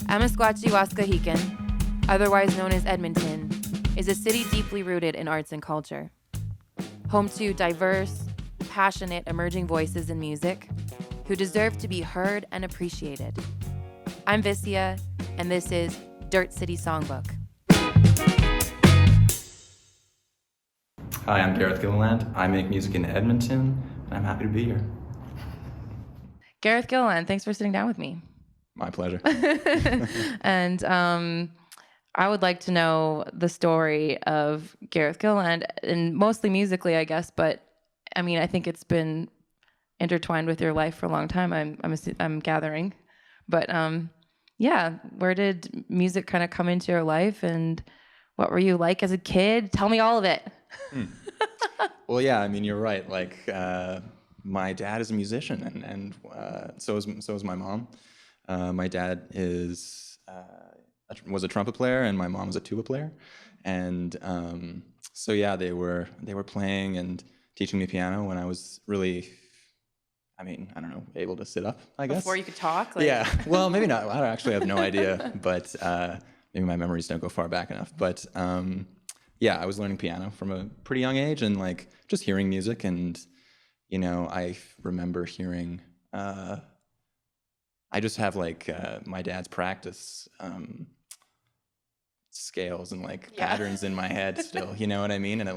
Amaskwachie-Waskahikan, otherwise known as Edmonton, is a city deeply rooted in arts and culture. Home to diverse, passionate, emerging voices in music who deserve to be heard and appreciated. I'm Vissia, and this is Dirt City Songbook. Hi, I'm Gareth Gilliland. I make music in Edmonton, and I'm happy to be here. Gareth Gilliland, thanks for sitting down with me. My pleasure. And I would like to know the story of Gareth Gilliland, and mostly musically, I guess. But I mean, I think it's been intertwined with your life for a long time. I'm gathering, but yeah, where did music kind of come into your life, and what were you like as a kid? Tell me all of it. Well, yeah, I mean, you're right. Like, my dad is a musician, and so is my mom. My dad was a trumpet player, and my mom was a tuba player, and so yeah, they were playing and teaching me piano when I was really, I don't know, able to sit up, I guess. Before you could talk? Yeah, well, maybe not. I actually have no idea, but maybe my memories don't go far back enough. But yeah, I was learning piano from a pretty young age, and like just hearing music, and I remember hearing. I just have like my dad's practice scales and like patterns in my head still, you know what I mean? And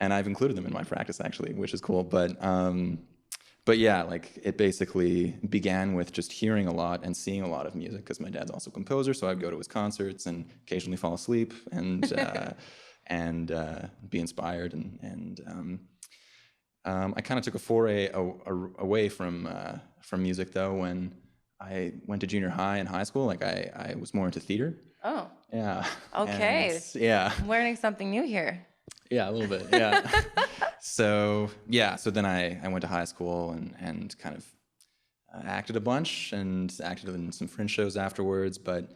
and I've included them in my practice actually, which is cool. But yeah, like it basically began with just hearing a lot and seeing a lot of music, because my dad's also a composer, so I'd go to his concerts and occasionally fall asleep and and be inspired. And I kind of took a foray away from music though when I went to junior high and high school. Like I was more into theater. Oh. Yeah. Okay. Yeah. I'm learning something new here. Yeah, a little bit. Yeah. So then I went to high school and kind of acted a bunch and acted in some fringe shows afterwards, but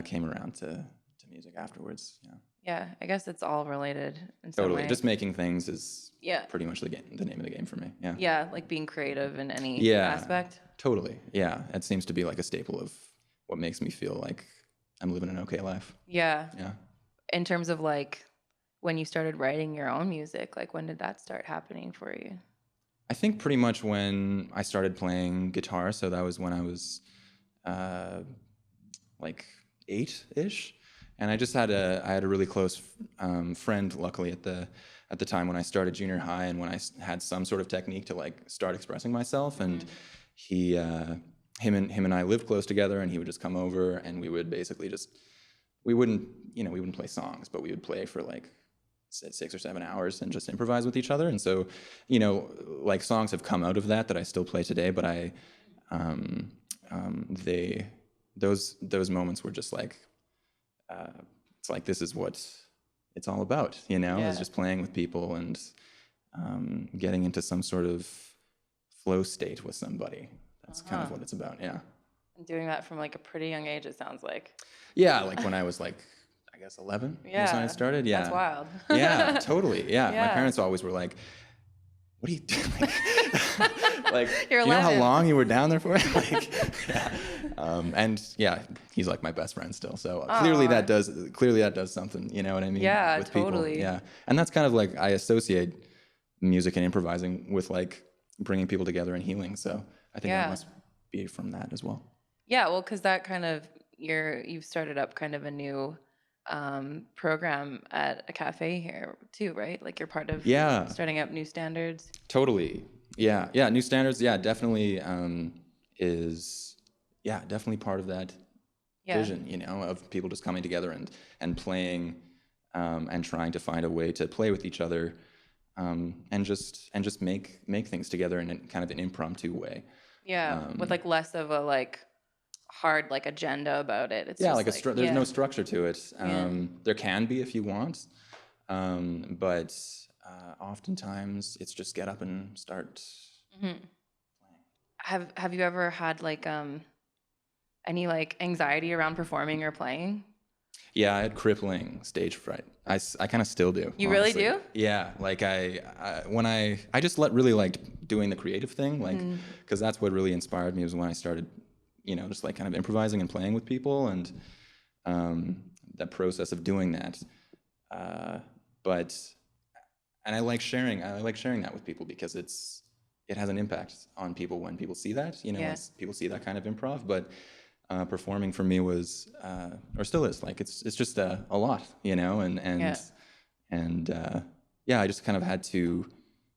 came around to music afterwards. Yeah. Yeah, I guess it's all related in some Totally. way. Just making things is pretty much the name of the game for me. Yeah. Yeah, like being creative in any aspect. Totally. Yeah. It seems to be like a staple of what makes me feel like I'm living an okay life. Yeah. Yeah. In terms of like when you started writing your own music, like when did that start happening for you? I think pretty much when I started playing guitar. So that was when I was like 8-ish. And I just had a really close friend, luckily at the time when I started junior high, and when I had some sort of technique to like start expressing myself. And him and I lived close together, and he would just come over, and we would basically we wouldn't play songs, but we would play for like 6 or 7 hours and just improvise with each other. And so, like songs have come out of that I still play today, but those moments were just like. It's like, this is what it's all about, is just playing with people and getting into some sort of flow state with somebody. That's kind of what it's about, yeah. And doing that from like a pretty young age, it sounds like. Yeah, like when I was like, I guess 11 was when I started. Yeah, that's wild. Yeah, totally. Yeah, my parents always were like, what are you doing? Like, do you know how long you were down there for? Like, yeah. And yeah, he's like my best friend still. So clearly that does something. You know what I mean? Yeah, with totally. People. Yeah, and that's kind of like I associate music and improvising with like bringing people together and healing. So I think that must be from that as well. Yeah, well, because that kind of you've started up kind of a new program at a cafe here too, right? Like you're part of starting up New Standards. Totally. Yeah. New Standards. Yeah, definitely is definitely part of that vision. Of people just coming together and playing and trying to find a way to play with each other and just make things together in kind of an impromptu way. Yeah, with like less of a like hard like agenda about it. It's just there's no structure to it. There can be if you want, but oftentimes it's just get up and start playing. Have you ever had like any like anxiety around performing or playing? Yeah, I had crippling stage fright. I kind of still do. You honestly. really do? Yeah, like I just really liked doing the creative thing, like, because that's what really inspired me was when I started, just like kind of improvising and playing with people, and that process of doing that. But and I like sharing that with people because it has an impact on people when people see that, Yeah. as people see that kind of improv. But performing for me was, or still is, like it's just a lot, Yeah. and yeah, I just kind of had to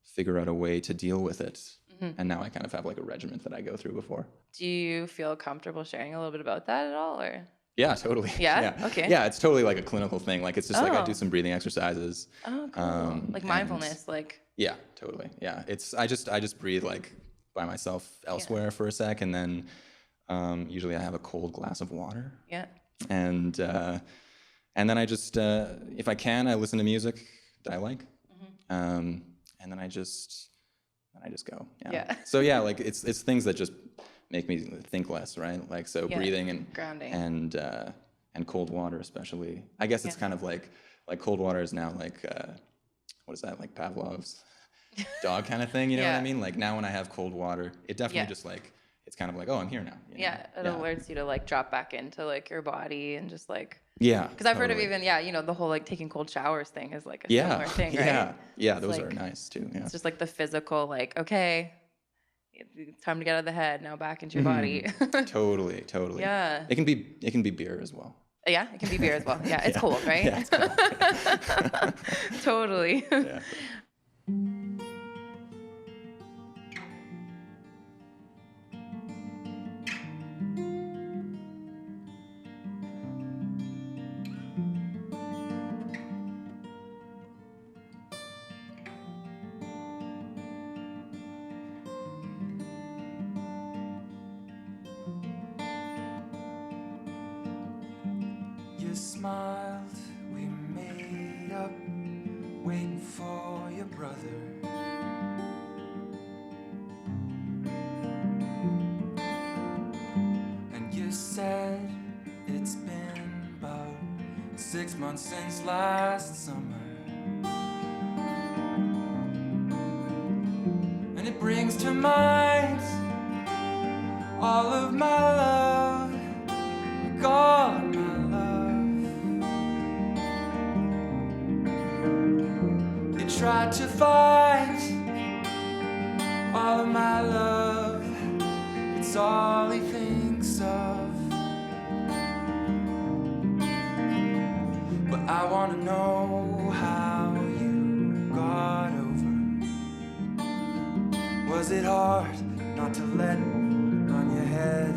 figure out a way to deal with it, and now I kind of have like a regiment that I go through before. Do you feel comfortable sharing a little bit about that at all, or? Yeah, totally. Yeah? Okay. Yeah, it's totally like a clinical thing. Like it's just like I do Oh. some breathing exercises. Oh, cool. Like and- mindfulness, like. Yeah, totally. Yeah, I just breathe like by myself elsewhere for a sec, and then usually I have a cold glass of water, Yeah. and then I just if I can, I listen to music that I like, and then I just go. Yeah. So yeah, like it's things that just make me think less, right? Like so Yeah. breathing and Grounding. and cold water especially. I guess it's kind of like cold water is now like what is that, like Pavlov's dog kind of thing, you know what I mean? Like now when I have cold water, it definitely just like it's kind of like, oh, I'm here now. Yeah, it alerts you to like drop back into like your body and just like. Yeah. Because I've heard of even the whole like taking cold showers thing is like a Yeah. similar thing, right? Yeah, those like, are nice too. Yeah. It's just like the physical, like, okay, it's time to get out of the head, now back into your body. Totally. Yeah. It can be beer as well. Yeah, it can be beer as well. Yeah, it's cold, right? Yeah, it's cold. Totally. Yeah. You smiled, we made up, waiting for your brother. And you said it's been about 6 months since last summer. And it brings to mind all of my love, like all of my love. You tried to find all of my love, it's all he thinks of. But I wanna know how you got over. Was it hard not to let on your head?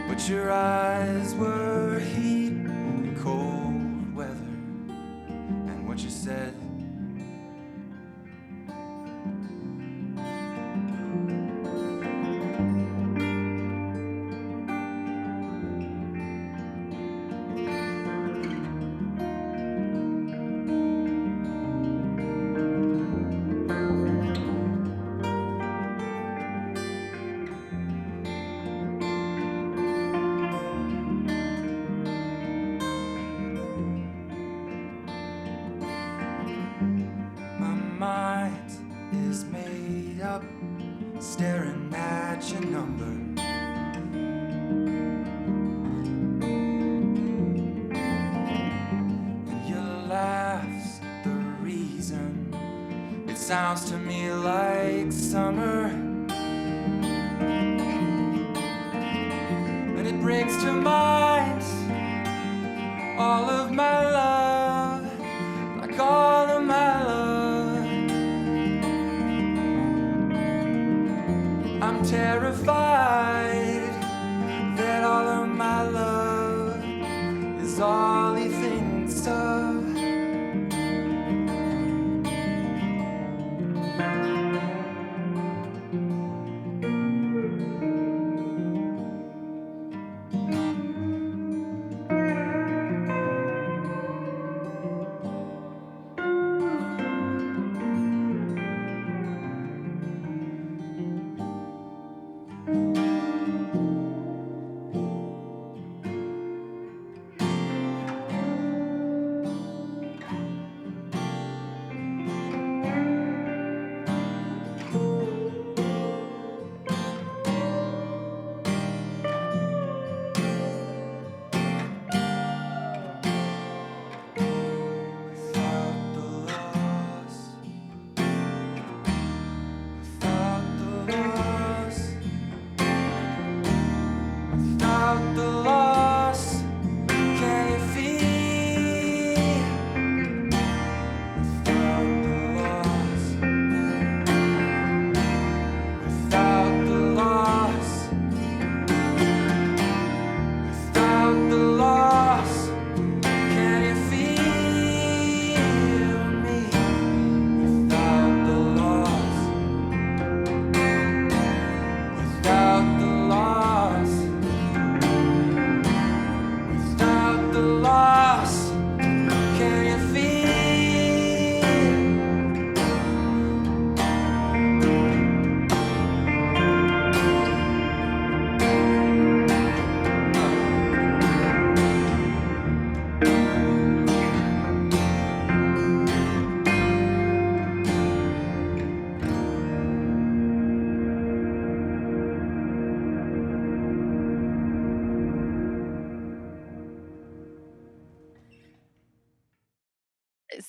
But your eyes were heat in cold weather. And what you said, my mind is made up, staring at your number. And your laugh's the reason. It sounds to me like summer. And it brings to mind all of my love, like all of my love. I'm terrified that all of my love is all he thinks of.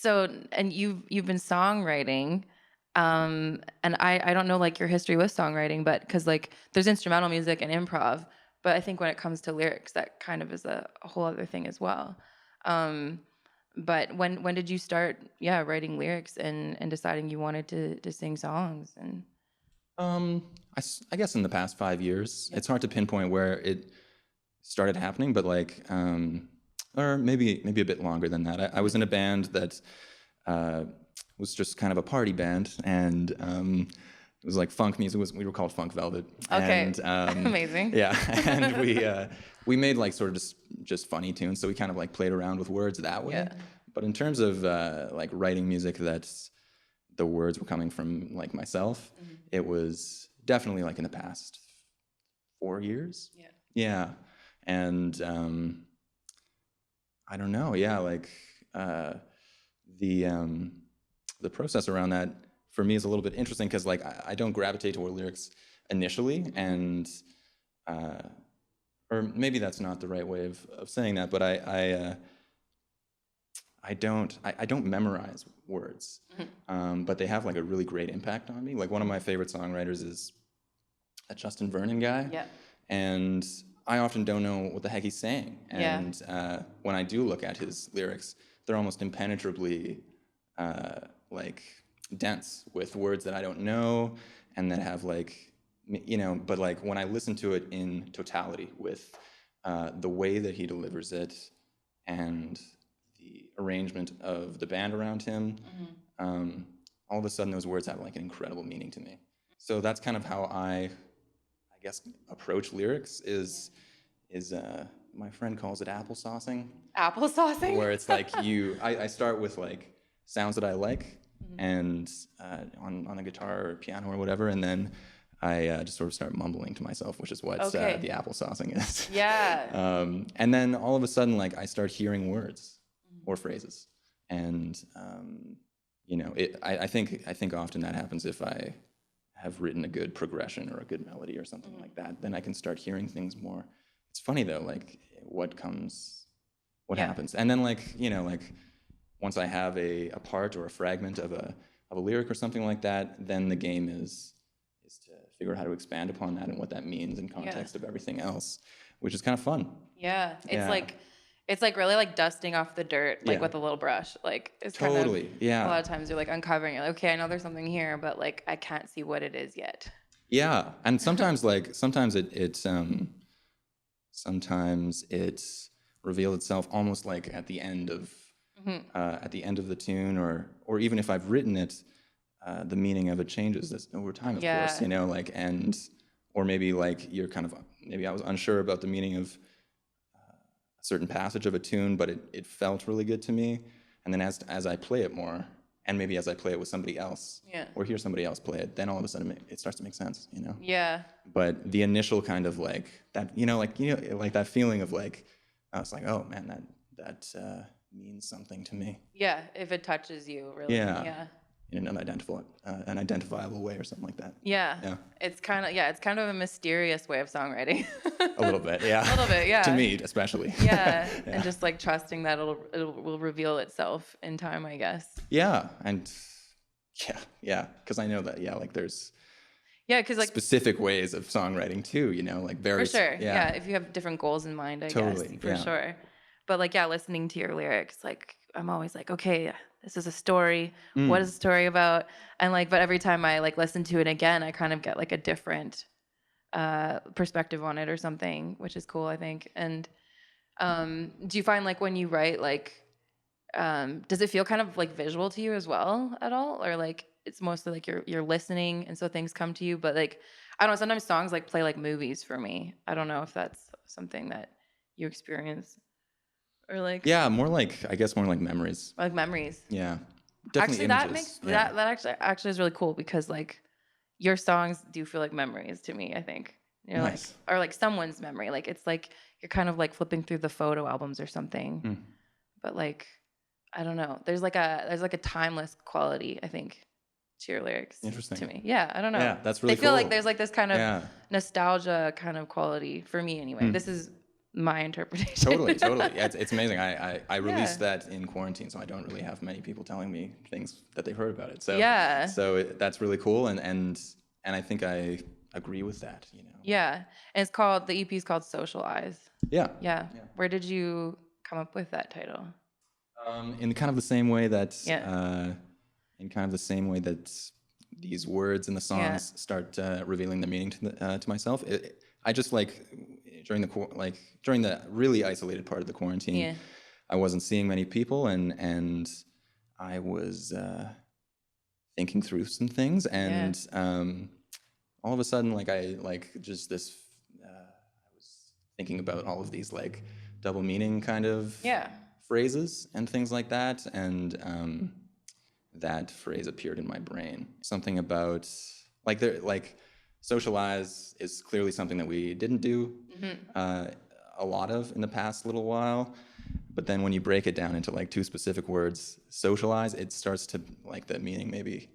So, and you've been songwriting, and I don't know like your history with songwriting, but because like there's instrumental music and improv, but I think when it comes to lyrics, that kind of is a whole other thing as well. Um, but when did you start, writing lyrics and deciding you wanted to sing songs and? I guess in the past 5 years, it's hard to pinpoint where it started happening, but like, or maybe a bit longer than that. I was in a band that was just kind of a party band, and it was like funk music. We were called Funk Velvet. Okay, and, amazing. Yeah, and we made like sort of just funny tunes, so we kind of like played around with words that way. Yeah. But in terms of like writing music that's the words were coming from like myself, it was definitely like in the past 4 years. Yeah. Yeah. And I don't know, like the process around that for me is a little bit interesting because like I don't gravitate toward lyrics initially, and or maybe that's not the right way of saying that, but I don't memorize words, but they have like a really great impact on me. Like one of my favorite songwriters is a Justin Vernon guy, and I often don't know what the heck he's saying. And when I do look at his lyrics, they're almost impenetrably like dense with words that I don't know and that have like, but like when I listen to it in totality with the way that he delivers it and the arrangement of the band around him, all of a sudden those words have like an incredible meaning to me. So that's kind of how I guess approach lyrics is my friend calls it applesaucing. Applesaucing? Where it's like I start with like sounds that I like and on a guitar or piano or whatever, and then I just sort of start mumbling to myself, which is what the applesaucing is. Yeah. And then all of a sudden, like I start hearing words or phrases, and I think often that happens if I have written a good progression or a good melody or something like that. Then I can start hearing things more. It's funny though, like what happens, and then like once I have a part or a fragment of a lyric or something like that, then the game is to figure out how to expand upon that and what that means in context of everything else, which is kind of fun. Yeah, it's like really like dusting off the dirt, like with a little brush. Like it's totally kind of, a lot of times you're like uncovering it. Like, okay, I know there's something here, but like I can't see what it is yet. Yeah, and sometimes sometimes it's revealed itself almost like at the end of the tune, or even if I've written it, the meaning of it changes over time, of course, like, or maybe like maybe I was unsure about the meaning of a certain passage of a tune, but it felt really good to me, and then as I play it more, and maybe as I play it with somebody else, or hear somebody else play it, then all of a sudden it starts to make sense, Yeah. But the initial kind of like that, like that feeling of like, I was like, oh man, that means something to me. Yeah, if it touches you, really. Yeah. In an identifiable way or something like that. Yeah. It's kind of a mysterious way of songwriting. A little bit, yeah. A little bit, yeah. To me, especially. Yeah, and just like trusting that it will reveal itself in time, I guess. Yeah, and because I know that, like there's because like specific ways of songwriting too, like very. For sure, yeah. If you have different goals in mind, I guess, for sure. But like, listening to your lyrics, like I'm always like, okay, this is a story. What is the story about? And like, but every time I like listen to it again, I kind of get like a different perspective on it or something, which is cool, I think. And do you find like when you write, like, does it feel kind of like visual to you as well at all, or like it's mostly like you're listening and so things come to you? But like, I don't know, sometimes songs like play like movies for me. I don't know if that's something that you experience. Or like more like memories. Like memories. Yeah. Definitely actually, that actually is really cool, because like your songs do feel like memories to me, I think. Nice. Like, or like someone's memory. Like it's like you're kind of like flipping through the photo albums or something. But like, I don't know. There's like a timeless quality, I think, to your lyrics. Interesting. To me. Yeah, I don't know. Yeah, that's really cool. They feel cool. like there's like this kind of nostalgia kind of quality for me anyway. This is my interpretation. Totally. Yeah, it's amazing. I released that in quarantine, so I don't really have many people telling me things that they've heard about it. So Yeah. so that's really cool, and I think I agree with that. Yeah, and the EP is called Socialize. Yeah. Where did you come up with that title? In kind of the same way that Yeah. these words in the songs start revealing the meaning to myself. I just during the really isolated part of the quarantine, I wasn't seeing many people, and I was thinking through some things, and all of a sudden, I was thinking about all of these double meaning kind of phrases and things like that, and that phrase appeared in my brain. Something about socialize is clearly something that we didn't do a lot of in the past little while, but then when you break it down into two specific words, socialize, it starts to the meaning, maybe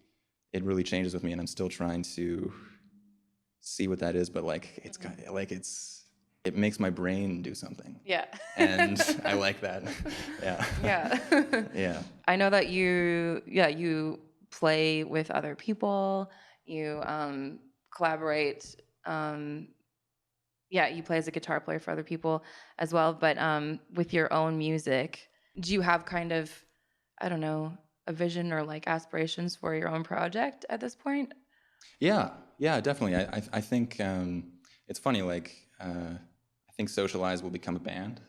it really changes with me, and I'm still trying to see what that is, but it makes my brain do something. Yeah. And I like that. Yeah. Yeah. I know that you play with other people, you collaborate, you play as a guitar player for other people as well, but with your own music, do you have kind of, I don't know, a vision or aspirations for your own project at this point? Yeah, definitely. I think it's funny, I think Socialize will become a band.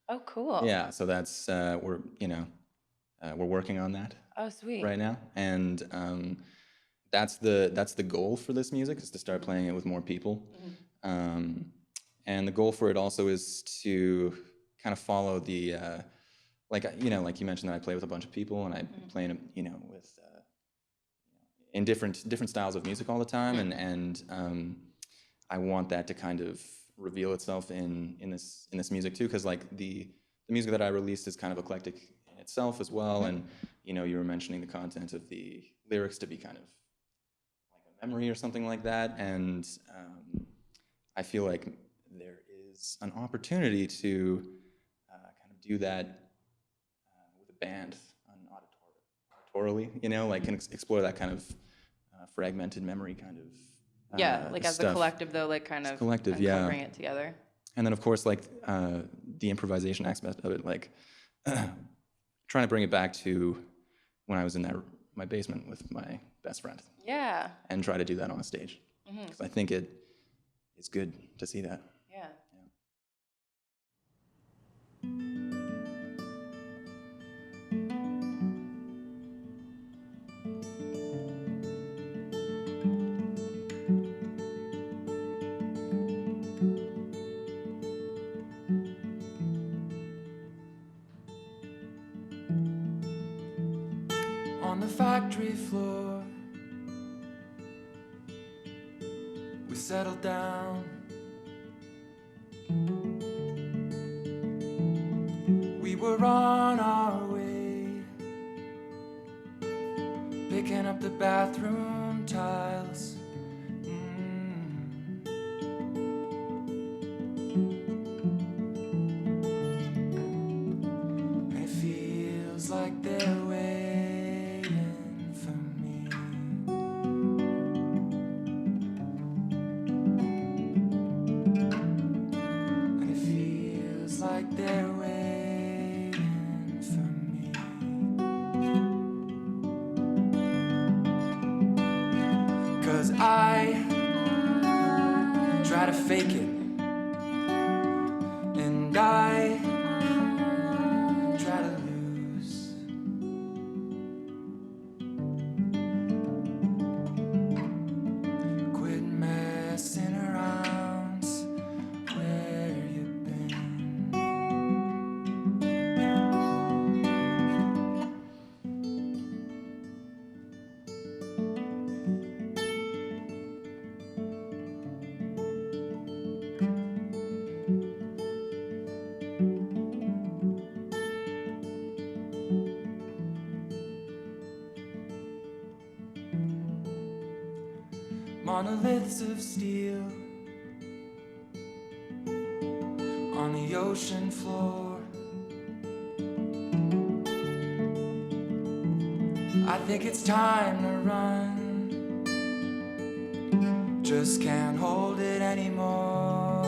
Oh, cool. Yeah, so that's we're working on that. Oh, sweet. Right now, and that's the goal for this music, is to start playing it with more people. And the goal for it also is to kind of follow the like you mentioned that I play with a bunch of people, and I play with in different styles of music all the time, and I want that to kind of reveal itself in this music too, because the music that I released is kind of eclectic in itself as well, and you were mentioning the content of the lyrics to be kind of like a memory or something like that, and I feel like there is an opportunity to kind of do that with a band auditorily, and explore that kind of fragmented memory kind of as stuff. a collective though, kind of collective, uncovering it together. And then of course the improvisation aspect of it, trying to bring it back to when I was in my basement with my best friend. Yeah. And try to do that on a stage, because I think it's good to see that. Yeah. On the factory floor, we settled down. We were on our way, picking up the bathroom tiles. And it feels like they're waiting for me. And it feels like they're waiting for me. 'Cause I try to fake it, and I try to lose. Quit messing around, where you been? Monoliths of steel on the the ocean floor. I think it's time to run. Just can't hold it anymore.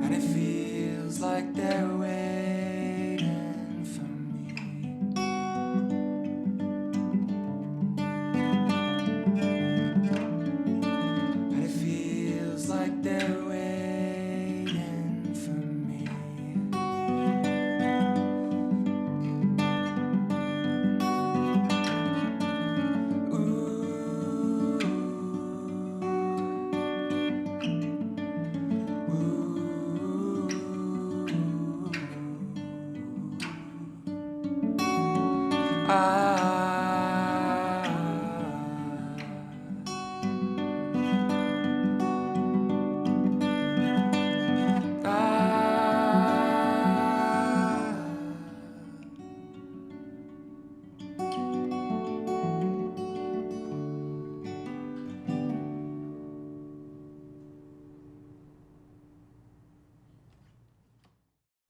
And it feels like they're waiting for me. And it feels like they're waiting for me.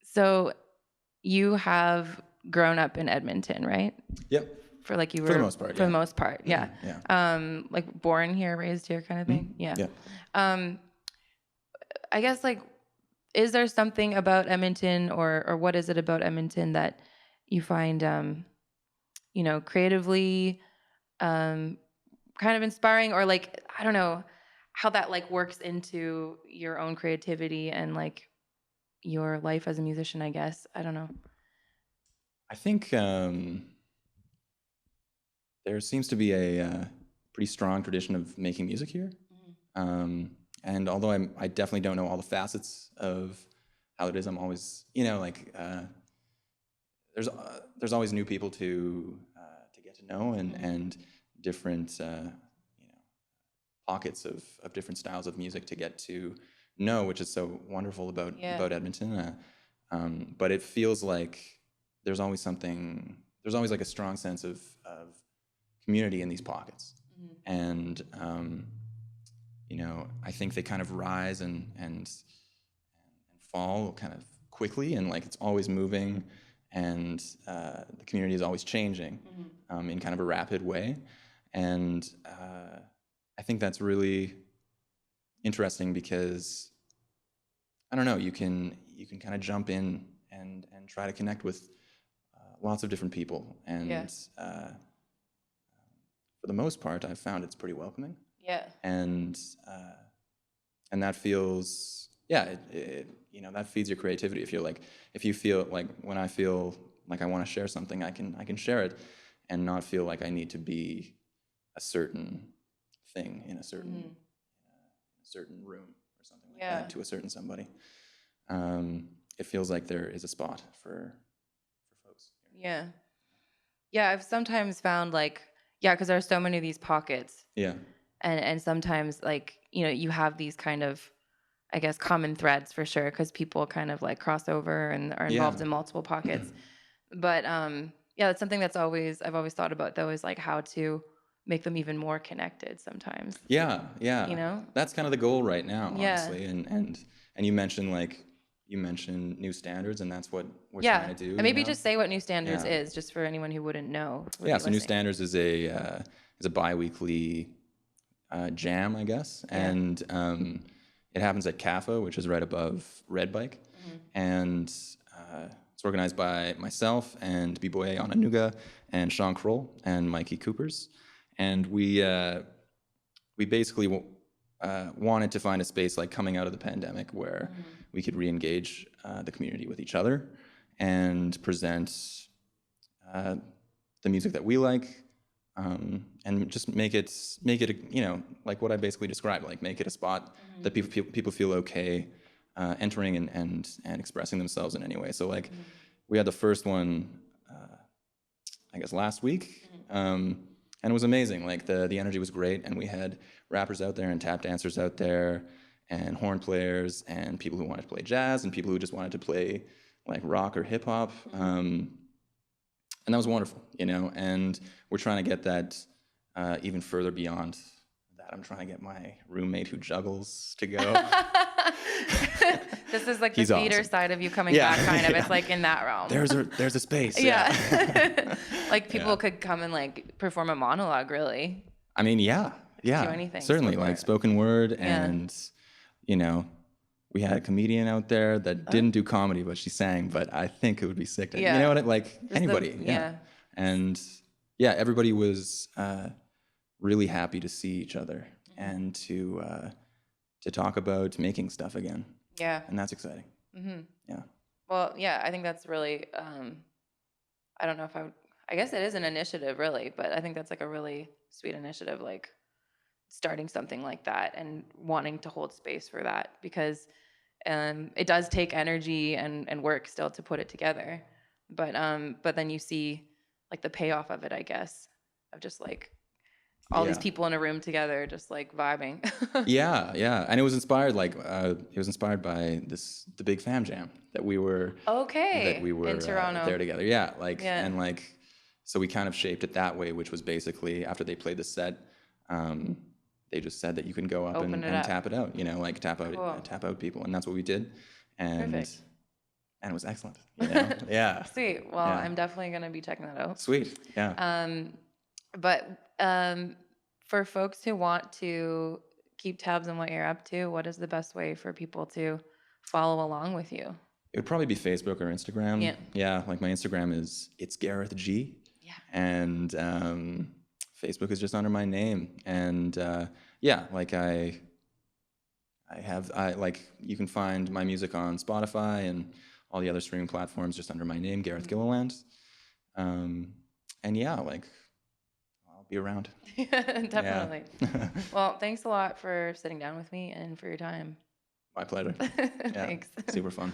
So you have grown up in Edmonton, right? Yep. For like you were For the most part, For yeah. the most part, yeah. Like born here, raised here, kind of thing. Yeah. I guess like, is there something about Edmonton, or what is it about Edmonton that you find, creatively, kind of inspiring, or like, I don't know how that like works into your own creativity and like your life as a musician, I guess. I don't know. I think there seems to be a pretty strong tradition of making music here. And although I definitely don't know all the facets of how it is, I'm always, there's always new people to get to know, and different pockets of different styles of music to get to know, which is so wonderful about Edmonton. But it feels like there's always like a strong sense of community in these pockets, and I think they kind of rise and fall kind of quickly, and like it's always moving, and the community is always changing in kind of a rapid way, and I think that's really interesting because I don't know, you can kind of jump in and try to connect with lots of different people, and for the most part, I've found it's pretty welcoming. Yeah. And that feels, that feeds your creativity. If you feel like, when I feel like I want to share something, I can share it, and not feel like I need to be a certain thing in a certain room or something like that to a certain somebody. It feels like there is a spot for folks. Yeah. Yeah, I've sometimes found like, because there are so many of these pockets. Yeah. And sometimes like, you have these kind of, I guess, common threads for sure, because people kind of like cross over and are involved in multiple pockets. But that's something I've always thought about, though, is like how to make them even more connected sometimes. Yeah. That's kind of the goal right now, honestly. And you mentioned new standards, and that's what we're trying to do. And maybe just say what New Standards is, just for anyone who wouldn't know. So New Standards is a bi-weekly jam, I guess, and it happens at CAFA, which is right above Red Bike, and it's organized by myself and B-Boy Onanuga and Sean Kroll and Mikey Coopers, and we basically wanted to find a space like coming out of the pandemic where we could re-engage the community with each other and present the music that we like, and just make it like what I basically described, like make it a spot that people feel okay entering and expressing themselves in any way. So like we had the first one I guess last week, and it was amazing. Like the energy was great, and we had rappers out there and tap dancers out there and horn players and people who wanted to play jazz and people who just wanted to play like rock or hip hop. And that was wonderful, and we're trying to get that even further beyond that, I'm trying to get my roommate who juggles to go. This is like the He's theater awesome. side of you coming Yeah, back, kind of. yeah. It's like in that realm. There's a space. Yeah. Like people Yeah. could come and like perform a monologue, really. I mean, yeah, Do anything, certainly, spoken like word. spoken word, and you know, we had a comedian out there that didn't do comedy, but she sang. But I think it would be sick to, Yeah. you know what, like Just anybody, and yeah, everybody was really happy to see each other and to talk about making stuff again, Yeah. and that's exciting. Mm-hmm. Yeah. Well, yeah, I think that's really, I don't know if I guess it is an initiative, really, but I think that's like a really sweet initiative, like starting something like that and wanting to hold space for that, because it does take energy and work still to put it together. But then you see like the payoff of it, I guess, of just like all these Yeah. people in a room together, just like vibing. Yeah, and it was inspired by the big fam jam that we were Okay. in Toronto. there together. Yeah, like Yeah. and like so we kind of shaped it that way, which was basically after they played the set, they just said that you can go up Open and it up. tap it out, you know, like tap out people, and that's what we did, and Perfect. and it was excellent. You know? Yeah, Sweet. Well, Yeah. I'm definitely gonna be checking that out. sweet. Yeah. But for folks who want to keep tabs on what you're up to, what is the best way for people to follow along with you? It would probably be Facebook or Instagram. Yeah. Yeah, like my Instagram is it's Gareth G. Yeah. And Facebook is just under my name. And yeah, like I like you can find my music on Spotify and all the other streaming platforms just under my name, Gareth Gilliland. And yeah, like I'll be around. Definitely. Yeah. Well, thanks a lot for sitting down with me and for your time. My pleasure. Yeah, Thanks. super fun.